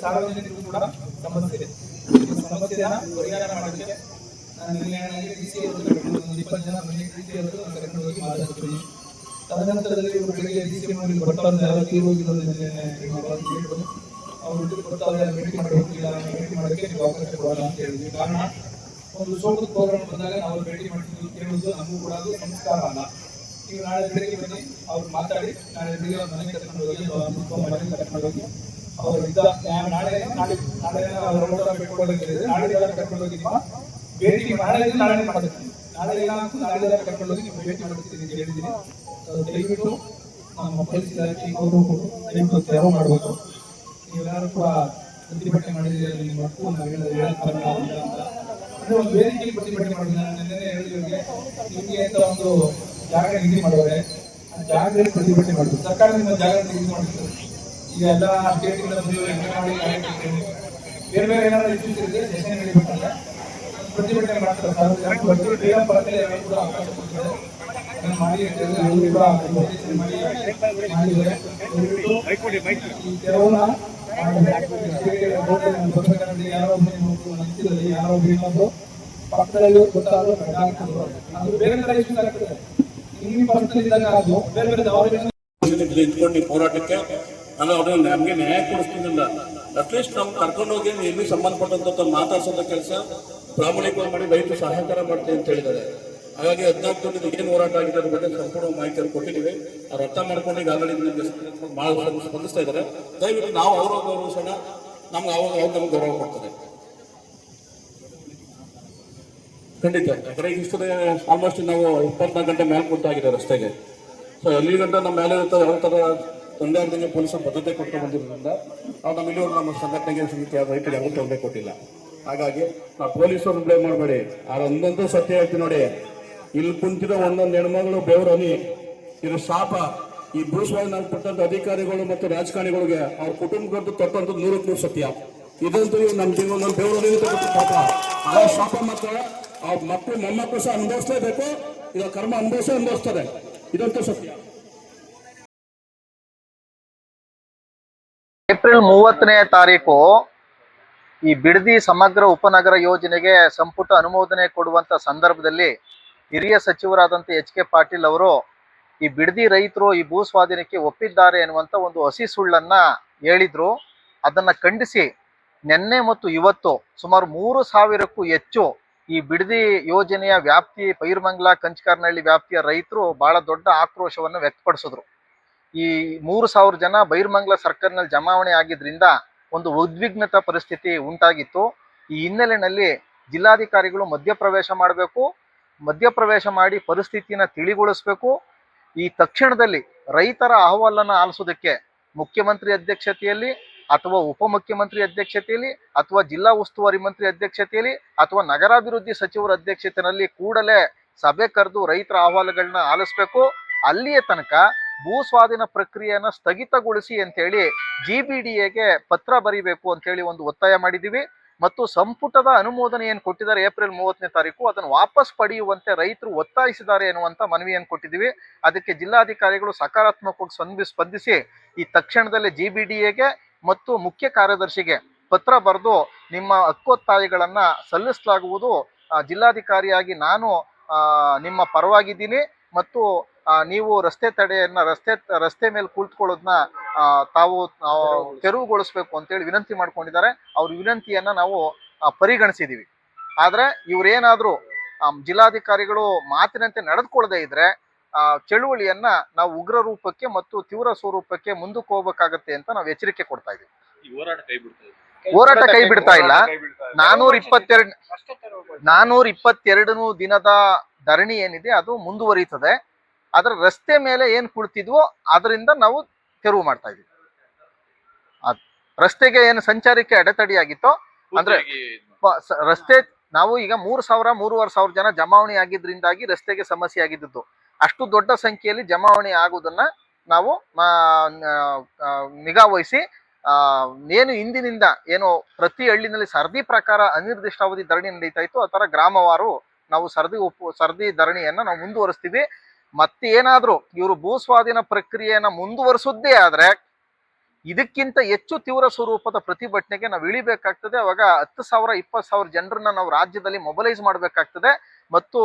ಸಾರ್ವಜನಿಕರಿಗೂ ಕೂಡ ಸಮಸ್ಯೆ ಇದೆ. ಸಮಸ್ಯೆನ ಪರಿಹಾರ ಮಾಡೋದಕ್ಕೆ ನಾನು ಡಿಸಿ ಅವರು 20 ಜನ ಡಿಸಿ ಅವರು ಕರ್ಕೊಂಡು ಹೋಗಿ ಮಾತಾಡ್ತೀನಿ. ತದನಂತರದಲ್ಲಿ ಇವರು ಬೆಳಿಗ್ಗೆ ಡಿಸಿ ಮಾಡಿ ಬರ್ತಾರೆ, ಯಾರೋ ತೀರೋಗಿರೋದನ್ನ ಅವರು ಬರ್ತಾರೆ, ಭೇಟಿ ಮಾಡಿ ಹೋಗಿಲ್ಲ, ಭೇಟಿ ಮಾಡೋಕ್ಕೆ ನೀವು ಅವಕಾಶ ಕೊಡೋಣ ಅಂತ ಹೇಳಿದ್ವಿ. ಕಾರಣ ಒಂದು ಶೋಕದ ಪ್ರೋಗ್ರಾಮ್ ಬಂದಾಗ ನಾವು ಭೇಟಿ ಮಾಡ್ತೀವಿ ಕೇಳೋದು ನಮಗೂ ಕೂಡ ಅದು ಸಂಸ್ಕಾರ ಅಲ್ಲ. ಈಗ ನಾಳೆ ಬೆಳಿಗ್ಗೆ ಬನ್ನಿ, ಅವ್ರು ಮಾತಾಡಿ ನಾಳೆ ಬೆಳಿಗ್ಗೆ ಮನೆಗೆ ಕರ್ಕೊಂಡು ಹೋಗಿ ಮನೆಗೆ ಕರ್ಕೊಂಡು ಹೋಗಿ ಅವರು ನಾಳೆ ಅವರ ಊಟ ಬಿಟ್ಕೊಳ್ಳೋದಿದೆ. ನಾಳೆ ಕರ್ಕೊಂಡು ಹೋಗಿ ನಿಮ್ಮ ಭೇಟಿ ನಾಳೆ ಮಾಡ್ತೀನಿ. ನಾಳೆ ಏನಾಗ್ತದೆ ನಾಳೆ ಕರ್ಕೊಂಡು ಹೋಗಿ ನೀವು ಭೇಟಿ ಮಾಡ್ತೀನಿ ಅಂತ ಹೇಳಿದ್ದೀನಿ. ದಯವಿಟ್ಟು ನಮ್ಮ ಪೊಲೀಸ್ ಇಲಾಖೆ ಅವರು ದಯವಿಟ್ಟು ತೆರವು ಮಾಡಬೇಕು. ನೀವೆಲ್ಲರೂ ಕೂಡ ಪ್ರತಿಭಟನೆ ಮಾಡಿದ್ದೀರಿ, ನಿಮ್ಮ ಮಕ್ಕಳು ಅಂದ್ರೆ ಒಂದು ವೇದಿಕೆಯಲ್ಲಿ ಪ್ರತಿಭಟನೆ ಮಾಡಿದ್ರೆ ನಿನ್ನೆ ಹೇಳಿದವರಿಗೆ ನಿಮಗೆ ಅಂತ ಒಂದು ಜಾಗ ನಿಗದಿ ಮಾಡುವರೆ ಆ ಜಾಗದಲ್ಲಿ ಪ್ರತಿಭಟನೆ ಮಾಡಿದ್ರು. ಸರ್ಕಾರ ನಿಮ್ಮ ಜಾಗ ನಿಗದಿ ಮಾಡಿದ್ರು. ಈಗ ಎಲ್ಲ ಸ್ಟೇಟ್ಗಳ ಅಂಗನವಾಡಿ ಬೇರೆ ಬೇರೆ ಏನಾದ್ರು ಇಶ್ಯೂಸ್ ಇದೆ ಸೆಷನ್ ನಡೀಬೇಕಂದ್ರೆ ಪ್ರತಿಭಟನೆ ಮಾಡ್ತಾರೆ. ಸಾರ್ವಜನಿಕರು ಬೇಗ ಬರಲೇ ಕೂಡ ಅವಕಾಶ ಕೊಡ್ತಾರೆ. ಮಾಡಿ ಮಾಡಿದ್ದಾರೆ. ಈ ತೆರವನ್ನ ಯಾರೋ ಯಾರೋ ಇನ್ನೊಂದು ಪಕ್ಕದಲ್ಲಿ ಗೊತ್ತಾದ್ರು ಅದು ಬೇರೆ ತರ ಇಶ್ಯೂಸ್ ಆಗ್ತದೆ. ನಿಮ್ಮ ಪಕ್ಕದಲ್ಲಿದ್ದಾಗ ಅದು ಬೇರೆ ಬೇರೆ ನಿಂತ್ಕೊಂಡು ಹೋರಾಟಕ್ಕೆ ನಾನು ಅವ್ರನ್ನ ನಮಗೆ ನ್ಯಾಯ ಕೊಡಿಸ್ತಿದ್ದಿಲ್ಲ. ಅಟ್ಲೀಸ್ಟ್ ನಾವು ಕರ್ಕೊಂಡು ಹೋಗಿ ಎಲ್ಲಿ ಸಂಬಂಧಪಟ್ಟಂತ ಮಾತಾಡ್ಸೋದ ಕೆಲಸ ಪ್ರಾಮಾಣಿಕವಾಗಿ ಮಾಡಿ ರೈತರು ಸಹಕಾರ ಮಾಡ್ತೀವಿ ಅಂತ ಹೇಳಿದ್ದಾರೆ. ಹಾಗಾಗಿ 14 ದಿನದ ಏನು ಹೋರಾಟ ಆಗಿದೆ ಅದ್ರ ಬಗ್ಗೆ ಸಂಪೂರ್ಣ ಮಾಹಿತಿಯನ್ನು ಕೊಟ್ಟಿದ್ದೀವಿ. ಅವ್ರು ಅರ್ಥ ಮಾಡ್ಕೊಂಡು ಈಗ ಆಲ್ರೆಡಿ ಸ್ಪಂದಿಸ್ತಾ ಇದ್ದಾರೆ. ದಯವಿಟ್ಟು ನಾವು ಅವ್ರ ಗೌರವಿಸೋಣ, ನಮ್ಗೆ ಅವ್ರು ನಮ್ಗೆ ಗೌರವ ಕೊಡ್ತಾರೆ ಖಂಡಿತ. ಯಾಕಂದ್ರೆ ಇಷ್ಟು ಆಲ್ಮೋಸ್ಟ್ ನಾವು 24 ಗಂಟೆ ಮೇಲೆ ಕೊಟ್ಟಾಗಿದೆ ರಸ್ತೆಗೆ. ಸೊ ಎಲ್ಲಿ ಗಂಟೆ ನಮ್ಮ ಮೇಲೆ ಇರ್ತದೆ ಯಾವ ಥರ ತೊಂದರೆ ಆಗ್ದಂಗೆ ಪೊಲೀಸರು ಭದ್ರತೆ ಕೊಟ್ಟು ಬಂದಿರೋದ್ರಿಂದ ನಾವು ನಮ್ಮ ಇಲ್ಲಿವರೆಗೂ ನಮ್ಮ ಸಂಘಟನೆಗೆ ಸಮಿತಿ ರೈತರಿಗೆ ಯಾವತ್ತೂ ತೊಂದರೆ ಕೊಟ್ಟಿಲ್ಲ. ಹಾಗಾಗಿ ನಾವು ಪೊಲೀಸರು ಬ್ಲೇಮ್ ಮಾಡಬೇಡಿ. ಒಂದಂತೂ ಸತ್ಯ ಹೇಳ್ತೀನಿ ನೋಡಿ, ಇಲ್ಲಿ ಕುಂತಿರೋ ಒಂದೊಂದು ಹೆಣ್ಮಗಳು ಬೆವರನಿ ಇದು ಶಾಪ. ಈ ಭೂಸ್ವಾಧೀನ ಕೊಟ್ಟಂತ ಅಧಿಕಾರಿಗಳು ಮತ್ತು ರಾಜಕಾರಣಿಗಳಿಗೆ ಅವ್ರ ಕುಟುಂಬಕ್ಕಂತೂ ತೊಟ್ಟಂತದ್ದು 100% ಸತ್ಯ. ಇದಂತೂ ನಮ್ಮ ಬೆವರನಿ ಪಾಪ ಆ ಶಾಪ ಮಾತ್ರ ಅವ್ರ ಮಕ್ಕಳು ಮೊಮ್ಮಕ್ಕಳು ಸಹ ಅನುಭವಿಸಲೇಬೇಕು. ಇದು ಕರ್ಮ ಅನುಭವಿಸ್ತದೆ. ಇದಂತೂ ಸತ್ಯ. ಏಪ್ರಿಲ್ 30ನೇ ತಾರೀಕು ಈ ಬಿಡದಿ ಸಮಗ್ರ ಉಪನಗರ ಯೋಜನೆಗೆ ಸಂಪುಟ ಅನುಮೋದನೆ ಕೊಡುವಂತ ಸಂದರ್ಭದಲ್ಲಿ ಹಿರಿಯ ಸಚಿವರಾದಂಥ HK ಪಾಟೀಲ್ ಅವರು ಈ ಬಿಡದಿ ರೈತರು ಈ ಭೂ ಸ್ವಾಧೀನಕ್ಕೆ ಒಪ್ಪಿದ್ದಾರೆ ಎನ್ನುವಂತ ಒಂದು ಹಸಿ ಸುಳ್ಳನ್ನ ಹೇಳಿದ್ರು. ಅದನ್ನ ಖಂಡಿಸಿ ನಿನ್ನೆ ಮತ್ತು ಇವತ್ತು ಸುಮಾರು 3000ಕ್ಕೂ ಹೆಚ್ಚು ಈ ಬಿಡದಿ ಯೋಜನೆಯ ವ್ಯಾಪ್ತಿ ಪೈರ್ಮಂಗ್ಲ ಕಂಚಕಾರನಹಳ್ಳಿ ವ್ಯಾಪ್ತಿಯ ರೈತರು ಬಹಳ ದೊಡ್ಡ ಆಕ್ರೋಶವನ್ನು ವ್ಯಕ್ತಪಡಿಸಿದ್ರು. ಈ 3000 ಜನ ಬೈರ್ಮಂಗ್ಲ ಸರ್ಕಲ್ನಲ್ಲಿ ಜಮಾವಣೆ ಆಗಿದ್ರಿಂದ ಒಂದು ಉದ್ವಿಗ್ನತಾ ಪರಿಸ್ಥಿತಿ ಉಂಟಾಗಿತ್ತು. ಈ ಹಿನ್ನೆಲೆಯಲ್ಲಿ ಜಿಲ್ಲಾಧಿಕಾರಿಗಳು ಮಧ್ಯಪ್ರವೇಶ ಮಾಡಿ ಪರಿಸ್ಥಿತಿನ ತಿಳಿಗೊಳಿಸಬೇಕು. ಈ ತಕ್ಷಣದಲ್ಲಿ ರೈತರ ಅಹವಾಲನ್ನು ಆಲಿಸೋದಕ್ಕೆ ಮುಖ್ಯಮಂತ್ರಿ ಅಧ್ಯಕ್ಷತೆಯಲ್ಲಿ ಅಥವಾ ಉಪಮುಖ್ಯಮಂತ್ರಿ ಅಧ್ಯಕ್ಷತೆಯಲ್ಲಿ ಅಥವಾ ಜಿಲ್ಲಾ ಉಸ್ತುವಾರಿ ಮಂತ್ರಿ ಅಧ್ಯಕ್ಷತೆಯಲ್ಲಿ ಅಥವಾ ನಗರಾಭಿವೃದ್ಧಿ ಸಚಿವರ ಅಧ್ಯಕ್ಷತೆಯಲ್ಲಿ ಕೂಡಲೇ ಸಭೆ ಕರೆದು ರೈತರ ಅಹವಾಲುಗಳನ್ನ ಆಲಿಸಬೇಕು. ಅಲ್ಲಿಯ ತನಕ ಭೂ ಸ್ವಾಧೀನ ಪ್ರಕ್ರಿಯೆಯನ್ನು ಸ್ಥಗಿತಗೊಳಿಸಿ ಅಂತೇಳಿ GBDAಗೆ ಪತ್ರ ಬರೀಬೇಕು ಅಂತೇಳಿ ಒಂದು ಒತ್ತಾಯ ಮಾಡಿದ್ದೀವಿ. ಮತ್ತು ಸಂಪುಟದ ಅನುಮೋದನೆ ಏನು ಕೊಟ್ಟಿದ್ದಾರೆ ಏಪ್ರಿಲ್ 30ನೇ ತಾರೀಕು ಅದನ್ನು ವಾಪಸ್ ಪಡೆಯುವಂತೆ ರೈತರು ಒತ್ತಾಯಿಸಿದ್ದಾರೆ ಎನ್ನುವಂತ ಮನವಿಯನ್ನು ಕೊಟ್ಟಿದ್ದೀವಿ. ಅದಕ್ಕೆ ಜಿಲ್ಲಾಧಿಕಾರಿಗಳು ಸಕಾರಾತ್ಮಕವಾಗಿ ಸ್ಪಂದಿಸಿ ಈ ತಕ್ಷಣದಲ್ಲೇ GBDAಗೆ ಮತ್ತು ಮುಖ್ಯ ಕಾರ್ಯದರ್ಶಿಗೆ ಪತ್ರ ಬರೆದು ನಿಮ್ಮ ಹಕ್ಕೊತ್ತಾಯಗಳನ್ನ ಸಲ್ಲಿಸಲಾಗುವುದು. ಜಿಲ್ಲಾಧಿಕಾರಿಯಾಗಿ ನಾನು ನಿಮ್ಮ ಪರವಾಗಿದ್ದೀನಿ ಮತ್ತು ನೀವು ರಸ್ತೆ ಮೇಲೆ ಕುಳಿತುಕೊಳ್ಳೋದನ್ನ ತಾವು ತೆರವುಗೊಳಿಸಬೇಕು ಅಂತೇಳಿ ವಿನಂತಿ ಮಾಡ್ಕೊಂಡಿದ್ದಾರೆ. ಅವ್ರ ವಿನಂತಿಯನ್ನ ನಾವು ಪರಿಗಣಿಸಿದ್ದೀವಿ. ಆದರೆ ಇವರೇನಾದರೂ ಜಿಲ್ಲಾಧಿಕಾರಿಗಳು ಮಾತಿನಂತೆ ನಡೆದುಕೊಳ್ಳದೆ ಇದ್ರೆ ಚಳುವಳಿಯನ್ನ ನಾವು ಉಗ್ರ ರೂಪಕ್ಕೆ ಮತ್ತು ತೀವ್ರ ಸ್ವರೂಪಕ್ಕೆ ಮುಂದಕ್ಕೆ ಹೋಗ್ಬೇಕಾಗತ್ತೆ ಅಂತ ನಾವು ಎಚ್ಚರಿಕೆ ಕೊಡ್ತಾ ಇದ್ದೀವಿ. ಹೋರಾಟ ಕೈ ಬಿಡ್ತಾ ಇಲ್ಲ. 422 ದಿನದ ಧರಣಿ ಏನಿದೆ ಅದು ಮುಂದುವರಿಯುತ್ತದೆ. ಅದರ ರಸ್ತೆ ಮೇಲೆ ಏನ್ ಕುಳಿತಿದ್ವೋ ಅದರಿಂದ ನಾವು ತೆರವು ಮಾಡ್ತಾ ಇದೀವಿ. ರಸ್ತೆಗೆ ಏನು ಸಂಚಾರಕ್ಕೆ ಅಡೆತಡೆಯಾಗಿತ್ತೋ ಅಂದ್ರೆ ರಸ್ತೆ ನಾವು ಈಗ 3,000-3,500 ಜನ ಜಮಾವಣೆ ಆಗಿದ್ರಿಂದಾಗಿ ರಸ್ತೆಗೆ ಸಮಸ್ಯೆ ಆಗಿದ್ದು. ಅಷ್ಟು ದೊಡ್ಡ ಸಂಖ್ಯೆಯಲ್ಲಿ ಜಮಾವಣೆ ಆಗುವುದನ್ನ ನಾವು ನಿಗಾ ವಹಿಸಿ ಏನು ಇಂದಿನಿಂದ ಏನು ಪ್ರತಿ ಹಳ್ಳಿನಲ್ಲಿ ಸರದಿ ಪ್ರಕಾರ ಅನಿರ್ದಿಷ್ಟಾವಧಿ ಧರಣಿ ನಡೀತಾ ಇತ್ತು ಆ ತರ ಗ್ರಾಮವಾರು ನಾವು ಸರದಿ ಧರಣಿಯನ್ನ ನಾವು ಮುಂದುವರಿಸ್ತೀವಿ. ಮತ್ತೇನಾದ್ರೂ ಇವರು ಭೂಸ್ವಾಧೀನ ಪ್ರಕ್ರಿಯೆಯನ್ನ ಮುಂದುವರಿಸುವುದೇ ಆದ್ರೆ ಇದಕ್ಕಿಂತ ಹೆಚ್ಚು ತೀವ್ರ ಸ್ವರೂಪದ ಪ್ರತಿಭಟನೆಗೆ ನಾವು ಇಳಿಬೇಕಾಗ್ತದೆ. ಅವಾಗ 10,000 20,000 ಜನರನ್ನ ನಾವು ರಾಜ್ಯದಲ್ಲಿ ಮೊಬಲೈಸ್ ಮಾಡಬೇಕಾಗ್ತದೆ ಮತ್ತು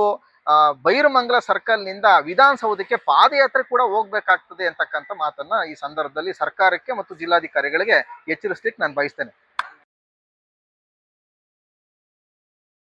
ಬೈರಮಂಗಲ ಸರ್ಕಲ್ನಿಂದ ವಿಧಾನಸೌಧಕ್ಕೆ ಪಾದಯಾತ್ರೆ ಕೂಡ ಹೋಗ್ಬೇಕಾಗ್ತದೆ ಅಂತಕ್ಕಂಥ ಮಾತನ್ನ ಈ ಸಂದರ್ಭದಲ್ಲಿ ಸರ್ಕಾರಕ್ಕೆ ಮತ್ತು ಜಿಲ್ಲಾಧಿಕಾರಿಗಳಿಗೆ ಎಚ್ಚರಿಸ್ಲಿಕ್ಕೆ ನಾನು ಬಯಸ್ತೇನೆ.